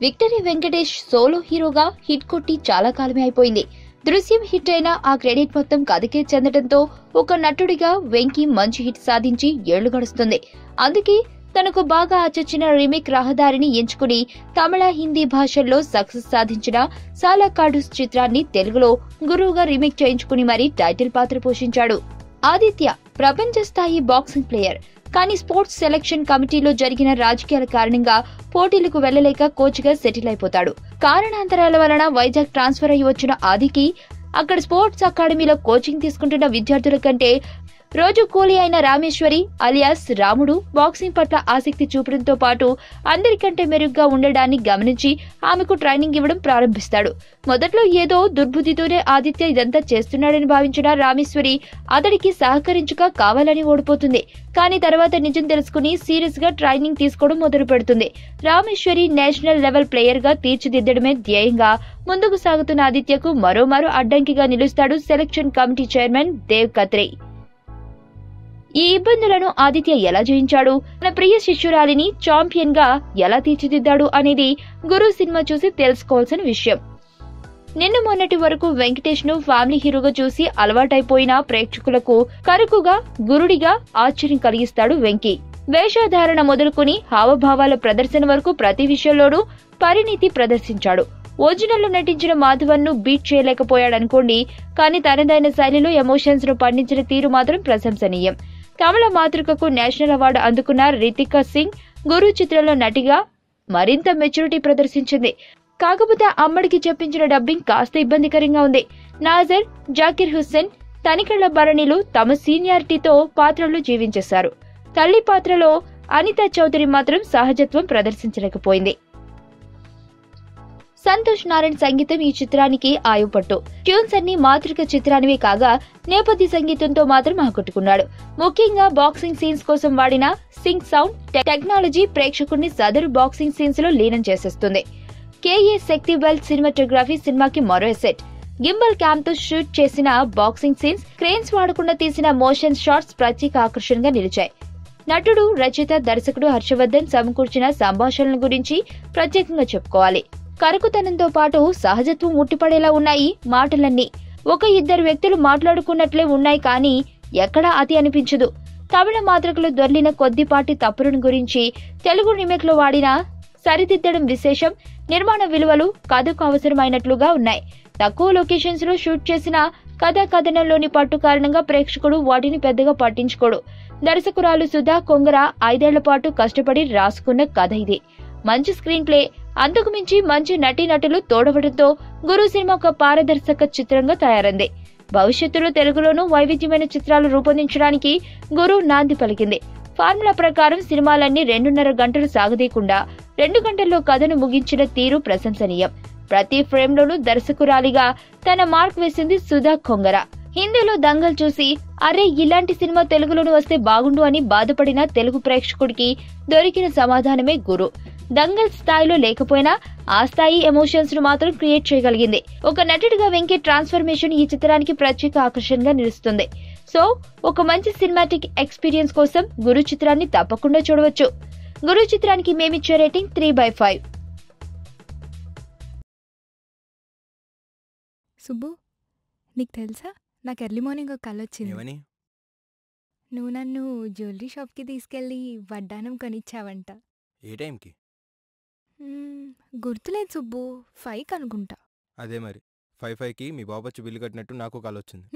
Victory Venkatesh solo హీరోగా hit కొట్టి చాలా కాలమే అయిపోయింది. దృశ్యం హిట్ అయినా ఆ క్రెడిట్ మొత్తం కథకే చెందడంతో ఒక నటుడిగా వెంకీ మంచి హిట్ సాధించి ఏళ్లు గడుస్తుంది. అందుకే తనకు బాగా ఆచొచ్చిన రీమేక్ రహదారిని ఎంచుకుని తమిళ, హిందీ భాషల్లో సక్సెస్ సాధించిన సాలా కార్డూస్ చిత్రాన్ని తెలుగులో గురువుగా రీమేక్ చేయించుకుని మరీ టైటిల్ పాత్ర పోషించాడు. ఆదిత్య ప్రపంచ స్థాయి బాక్సింగ్ ప్లేయర్. కానీ స్పోర్ట్స్ సెలక్షన్ కమిటీలో జరిగిన రాజకీయాల కారణంగా పోటీలకు వెళ్లలేక కోచ్ గా సెటిల్ అయిపోతాడు. కారణాంతరాల వలన వైజాగ్ ట్రాన్స్ఫర్ అయ్యి వచ్చిన ఆదికి అక్కడ స్పోర్ట్స్ అకాడమీలో కోచింగ్ తీసుకుంటున్న విద్యార్థుల కంటే రోజు కూలీ అయిన రామేశ్వరి అలియాస్ రాముడు బాక్సింగ్ పట్ల ఆసక్తి చూపడంతో పాటు అందరికంటే మెరుగ్గా ఉండడాన్ని గమనించి ఆమెకు ట్రైనింగ్ ఇవ్వడం ప్రారంభిస్తాడు. మొదట్లో ఏదో దుర్బుద్ధితోనే ఆదిత్య ఇదంతా చేస్తున్నాడని భావించిన రామేశ్వరి అతడికి సహకరించక కావాలని ఓడిపోతుంది. కానీ తర్వాత నిజం తెలుసుకుని సీరియస్ గా ట్రైనింగ్ తీసుకోవడం మొదలు పెడుతుంది. రామేశ్వరి నేషనల్ లెవెల్ ప్లేయర్ గా తీర్చిదిద్దడమే ధ్యేయంగా ముందుకు సాగుతున్న ఆదిత్యకు మరోమారు అడ్డంకిగా నిలుస్తాడు సెలక్షన్ కమిటీ చైర్మన్ దేవ్ కత్రే. ఈ ఇబ్బందులను ఆదిత్య ఎలా జయించాడు, తన ప్రియ శిష్యురాలిని ఛాంపియన్ గా ఎలా తీర్చిదిద్దాడు అనేది గురు సినిమా చూసి తెలుసుకోవాల్సిన విషయం. నిన్న మొన్నటి వరకు వెంకటేష్ ను ఫ్యామిలీ హీరోగా చూసి అలవాటైపోయిన ప్రేక్షకులకు కరుకుగా గురుడిగా ఆశ్చర్యం కలిగిస్తాడు వెంకీ. వేషధారణ మొదలుకుని హావభావాల ప్రదర్శన వరకు ప్రతి విషయంలోనూ పరిణితి ప్రదర్శించాడు. ఒరిజినల్ లో నటించిన మాధవన్ ను బీట్ చేయలేకపోయాడనుకోండి, కానీ తనదైన శైలిలో ఎమోషన్స్ ను పండించిన తీరు మాత్రం ప్రశంసనీయం. తమిళ మాతృకకు నేషనల్ అవార్డు అందుకున్న రితికా సింగ్ గురు చిత్రంలో నటిగా మరింత మెచ్యూరిటీ ప్రదర్శించింది. కాకపోతే అమ్మడికి చెప్పించిన డబ్బింగ్ కాస్త ఇబ్బందికరంగా ఉంది. నాజర్, జాకిర్ హుస్సేన్, తనికెళ్ల భరణిలు తమ సీనియారిటీతో పాత్రలు జీవించేశారు. తల్లి పాత్రలో అనితా చౌదరి మాత్రం సహజత్వం ప్రదర్శించలేకపోయింది. సంతోష్ నారాయణ్ సంగీతం ఈ చిత్రానికి ఆయుపట్టు. ట్యూన్స్ అన్ని మాతృక చిత్రానివే కాగా నేపథ్య సంగీతంతో మాత్రం ఆకట్టుకున్నాడు. ముఖ్యంగా బాక్సింగ్ సీన్స్ కోసం వాడిన సింగ్ సౌండ్ టెక్నాలజీ ప్రేక్షకుడిని సదరు బాక్సింగ్ సీన్స్ లో లీనం చేసేస్తుంది. కేఏ శక్తివేల్ సినిమాటోగ్రఫీ సినిమాకి మరో ఎసెట్. గింబల్ క్యామ్ తో షూట్ చేసిన బాక్సింగ్ సీన్స్, క్రేన్స్ వాడకుండా తీసిన మోషన్ షాట్స్ ప్రత్యేక ఆకర్షణగా నిలిచాయి. నటుడు, రచయిత, దర్శకుడు హర్షవర్ధన్ సమకూర్చిన సంభాషణల గురించి ప్రత్యేకంగా చెప్పుకోవాలి. కరుకుతనంతో పాటు సహజత్వం ఉట్టిపడేలా ఉన్నాయి మాటలన్నీ. ఒక ఇద్దరు వ్యక్తులు మాట్లాడుకున్నట్లే ఉన్నాయి, కానీ ఎక్కడా అతి అనిపించదు. తమిళ మాతృకలో దొర్లిన కొద్దిపాటి తప్పులను గురించి తెలుగు రీమేక్ లో వాడిన సరిదిద్దడం విశేషం. నిర్మాణ విలువలు కథకు అవసరమైనట్లుగా ఉన్నాయి. తక్కువ లొకేషన్స్ లో షూట్ చేసిన కథా కథనంలోని పట్టు కారణంగా ప్రేక్షకుడు వాటిని పెద్దగా పట్టించుకోడు. దర్శకురాలు సుధా కొంగర 5 ఏళ్ల పాటు కష్టపడి రాసుకున్న కథ ఇది. మంచి స్క్రీన్ ప్లే, అంతకు మించి మంచి నటీనటులు తోడవడంతో గురు సినిమా ఒక పారదర్శక చిత్రంగా తయారైంది. భవిష్యత్తులో తెలుగులోనూ వైవిధ్యమైన చిత్రాలు రూపొందించడానికి గురు నాంది పలికింది. ఫార్ములా ప్రకారం సినిమాలన్నీ 2.5 గంటలు సాగదీయకుండా 2 గంటల్లో కథను ముగించిన తీరు ప్రశంసనీయం. ప్రతి ఫ్రేమ్ లోనూ దర్శకురాలిగా తన మార్క్ వేసింది సుధా కొంగర. హిందీలో దంగల్ చూసి అరే ఇలాంటి సినిమా తెలుగులోనూ వస్తే బాగుండు అని బాధపడిన తెలుగు ప్రేక్షకుడికి దొరికిన సమాధానమే గురు. దంగల్ స్థాయిలో లేకపోయినా ఆ స్థాయి ఎమోషన్స్ ను మాత్రం క్రియేట్ చేయగలిగింది. ఒక నటుడిగా వెంకీ ట్రాన్స్ఫర్మేషన్ ఈ చిత్రానికి ప్రత్యేక ఆకర్షణగా నిలుస్తుంది. సో ఒక మంచి సినిమాటిక్ ఎక్స్పీరియన్స్ కోసం గురు చిత్రాన్ని తప్పకుండా చూడవచ్చు. గురు చిత్రానికి మేమిచ్చే రేటింగ్ 3/5. సుబ్బు, నీకు తెలుసా, నాకు ఎర్లీ మార్నింగ్ ఒక కల వచ్చింది. నువ్వు నన్ను జ్యువెలరీ షాప్కి తీసుకెళ్ళి వడ్డానం కొనిచ్చావంట. ఏ టైంకి? గుర్తులేదు సుబ్బు, 5కి అనుకుంటా. అదే మరి 5కి మీ బాబు వచ్చి బిల్లు కట్టినట్టు నాకు కాల్ వచ్చింది.